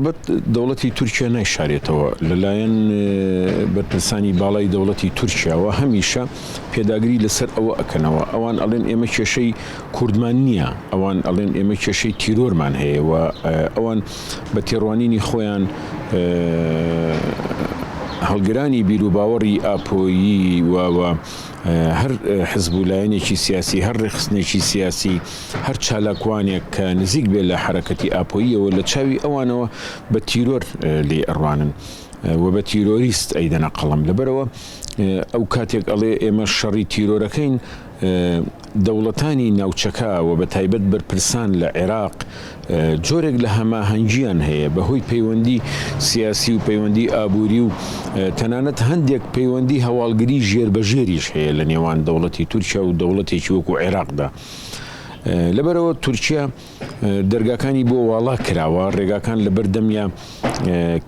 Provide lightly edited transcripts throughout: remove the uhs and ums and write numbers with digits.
هەڵبەت دەوڵەتی تورکیا نایشارێتەوە لەلایەن بەرپرسانی باڵای دەوڵەتی تورکیاوە هەمیشە پێداگری لەسەر ئەوە ئەکەنەوە ئەوان ئەڵێن ئێمە کێشەی کوردمان نییە ئەوان ئەڵێن ئێمە کێشەی تیرۆرمان هەیە و ئەوان بە تێڕوانینی خۆیان هەڵگرانی بیر و باوەڕی ئاپۆیی و هەر حزبولایەنێکی سیاسی هەر ڕێخستنێکی سیاسی هەر چالاکوانێک کە نزیک بێت لە حرەکەتی ئاپۆییەوە لە چاوی ئەوانەوە بە تیرۆر لێ ئەڕوانن و بە تیرۆریست ئەیدەنە قەڵەم لەبەرەوە ئەو کاتێک ئەڵێ ئێمە شەڕی تیرۆرەکەین دەوڵەتانی ناوچەکە و بە تایبەت بەرپرسان لە عێراق جۆرێک لە هەماهەنگیان هەیە بەهۆی پەیوەندی سیاسی و پەیوەندی ئابووری و تەنانەت هەندێک پەیوەندی هەواڵگری ژێربەژێریش هەیە لە نێوان دەوڵەتی تورکیا و دەوڵەتێکی وەکو عێراقدا لەبەرەوە تورکیا دەرگاکانی بۆ واڵا کراوە ڕێگاکان لە بەردەمیا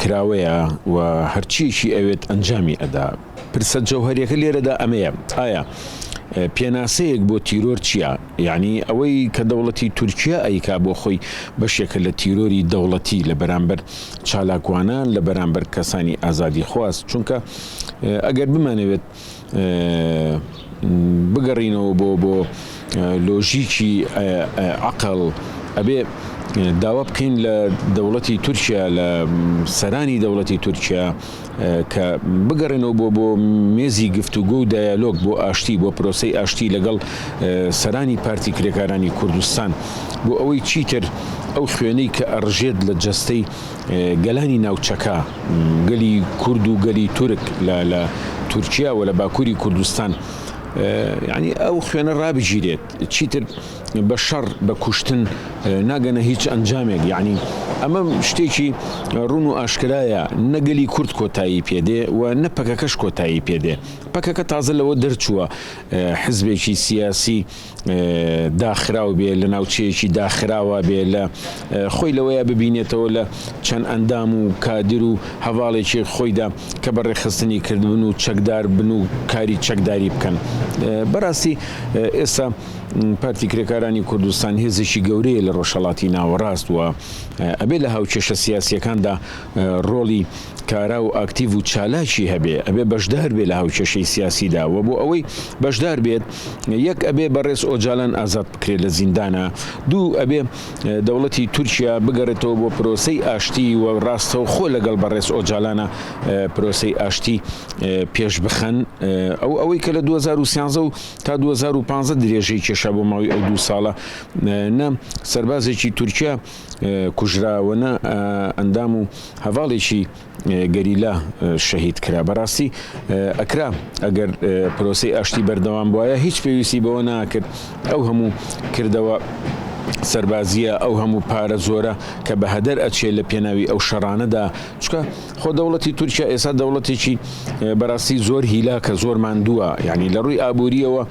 کراوەیە و هەرچیەکی ئەوێت ئەنجامی ئەدا پرسە جەوهەریەکە لێرەدا ئەمەیە ئایا پێناسەیەک بۆ تیرۆر چییە؟ یعنی ئەوەی کە دەوڵەتی تورکیا ئەیکا بۆ خۆی بەشێکە لە تیرۆری دەوڵەتی لە بەرامبەر چالاکوانان لە بەرامبەر کەسانی ئازادی خواست چونکە ئەگەر بمانەوێت بگەڕینەوە بۆ لۆژیکی عەقڵ ئەبێ داوا بکەین لە دەوڵەتی تورکیا لە سەرانی دەوڵەتی تورکیا کە بگەڕێنەوە بۆ مێزی گفتوگۆ و دایالۆگ بۆ ئاشتی بۆ پرۆسەی ئاشتی لەگەڵ سەرانی پارتی کرێکارانی کوردستان بۆ ئەوەی چیتر ئەو خوێنەی کە ئەڕژێت لە جەستەی گەلانی ناوچەکە گەلی کورد و گەلی تورک لە تورکیا و لە باکووری کوردستان یعنی ئەو خوێنە ڕابگیرێت چیتر بە شەڕ بە کوشتن ناگەنە هیچ ئەنجامێک یعنی ئەمە شتێکی ڕوون و ئاشکرایە نەگەلی کورد کۆتایی پێدێ و نە پەکەکەش کۆتایی پێدێ پەکەکە تازە لەوە دەرچووە حزبێکی سیاسی داخراو بێ لە ناوچەیەکی داخراوە بێ لە خۆی لەوەیە ببینێتەوە لە چەند ئەندام و کادر و هەواڵێکی خۆیدا کە بە ڕێخستنی کردبن و چەکدار بن و کاری چەکداری بکەن بەڕاستی ئێستا پارتی کرێکارانی کوردستان هێزێکی گەورەیە لە ڕۆژهەڵاتی ناوەڕاست و ئەبێ لە هاوکێشە سیاسیەکاندا ڕۆڵی کارا و ئاکتیڤ و چالاکی هەبێ ئەبێ بەشدار بێ لە هاوکێشەی سیاسیدا و بۆ ئەوەی بەشدار بێت یەک ئەبێ بەڕێز ئۆجالان ئازاد بکرێت لە زیندانە دوو ئەبێ دەوڵەتی تورکیا بگەڕێتەوە بۆ پرۆسەی ئاشتی و ڕاستەوە خۆ لەگەڵ بەڕێز ئۆجالانە پرۆسەی ئاشتی پێش بخەن ئەوەی کە لە 2013 و تا 2015 درێژەی کێشا بۆ ماوەی ئەو 2 ساڵە نە سەربازێکی تورکیا کوژراوە نە ئەندام و هەواڵێکی گەریلا شەهید کرا بەڕاستی ئەکرا ئەگەر پرۆسەی ئاشتی بەردەوام بووایە هیچ پێویستی بەوە ناکرد ئەو هەموو کردەوە سەربازیە ئەو هەموو پارە زۆرە کە بە هەدەر ئەچێت لە پێناوی ئەو شەڕانەدا چکە خۆ دەوڵەتی تورکیا ئێستا دەوڵەتێکی بەڕاستی زۆر هیلاکە زۆر ماندووە یعنی لە ڕووی ئابووریەوە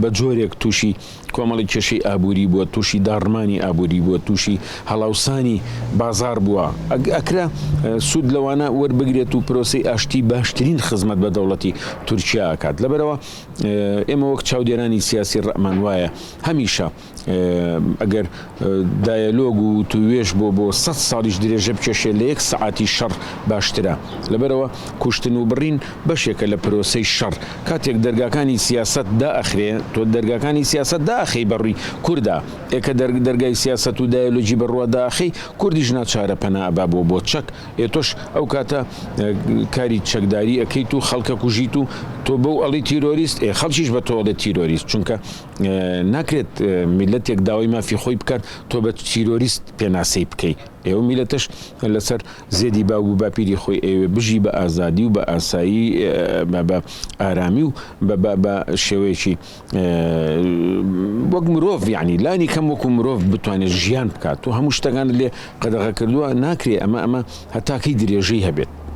بە جۆرێک تووشی کۆمەڵی کێشەی ئابووری بووە تووشی داڕمانی ئابووری بووە تووشی هەڵاوسانی بازار بووە ئەکرا سوود لەوانە وەربگرێت و پرۆسەی ئاشتی باشترین خزمەت بە دەوڵەتی تورکیا ئاکات لەبەرەوە ئێمە وەک چاودێرانی سیاسی ڕەمان وایە هەمیشە ئەگەر دایالۆگ و توێش بۆ 100 ساڵیش درێژە بکێشێت لە 1 سەعاتی شەڕ باشترە لەبەرەوە کوشتن و بڕین بەشێکە لە پرۆسەی شەڕ کاتێک دەرگاکانی سیاست دائەخرێ تۆ دەرگاکانی سیاست داخی بەڕووی کووردا ئێکە دەرگای سیاست و دایالۆجی بڕوە داخی کوردیش ناچارە پەنا ئەبا بۆ چەک تۆش ئەو کاتە کاری چەکداری ئەەکەیت و خەڵکە کوژیت و تۆ بەو ئەڵی تیرۆریست خەڵکیش بە تۆ ئەڵێ تیرۆریست چونکە ناکرێت میلەتێک داوای مافی خۆی بکات تۆ بە تیرۆریست پێناسەی بکەیت ئێوە میلەتەش لەسەر زێدی باو و باپیری خۆی ئێوێ بژی بە ئازادی و بە ئاسایی بە ئارامی و بە شێوەیەکی وەک مرۆڤ یعنی لانی کەم وەکو مرۆڤ بتوانێت ژیان بکات و هەموو شتەکان لێ قەدەغە کردووە ناکرێ ئەمە هەتاکەی درێژەی هەبێت